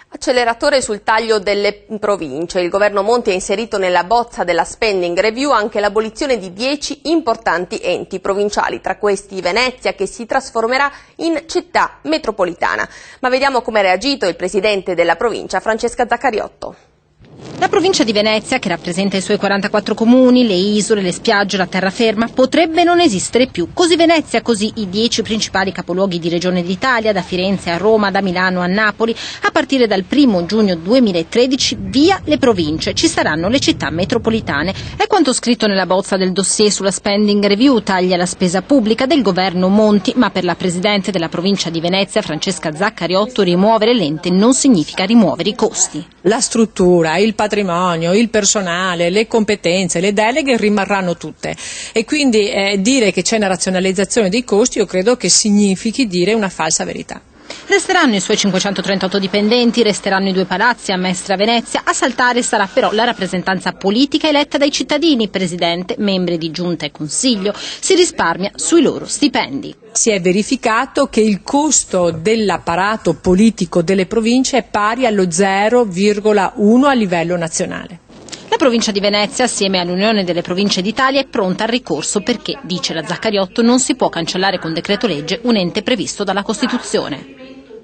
Acceleratore sul taglio delle province. Il governo Monti ha inserito nella bozza della spending review anche l'abolizione di 10 importanti enti provinciali, tra questi Venezia, che si trasformerà in città metropolitana. Ma vediamo come ha reagito il presidente della provincia, Francesca Zaccariotto. La provincia di Venezia, che rappresenta i suoi 44 comuni, le isole, le spiagge, la terraferma, potrebbe non esistere più. Così Venezia, così i 10 principali capoluoghi di regione d'Italia, da Firenze a Roma, da Milano a Napoli. A partire dal 1° giugno 2013, via le province, ci saranno le città metropolitane. È quanto scritto nella bozza del dossier sulla spending review, taglia la spesa pubblica del governo Monti, ma per la presidente della provincia di Venezia, Francesca Zaccariotto, rimuovere l'ente non significa rimuovere i costi. La struttura, il patrimonio, il personale, le competenze, le deleghe rimarranno tutte e quindi dire che c'è una razionalizzazione dei costi io credo che significhi dire una falsa verità. Resteranno i suoi 538 dipendenti, resteranno i 2 palazzi a Mestre a Venezia, a saltare sarà però la rappresentanza politica eletta dai cittadini, presidente, membri di giunta e consiglio, si risparmia sui loro stipendi. Si è verificato che il costo dell'apparato politico delle province è pari allo 0,1 a livello nazionale. La provincia di Venezia, assieme all'Unione delle Province d'Italia, è pronta al ricorso perché, dice la Zaccariotto, non si può cancellare con decreto legge un ente previsto dalla Costituzione.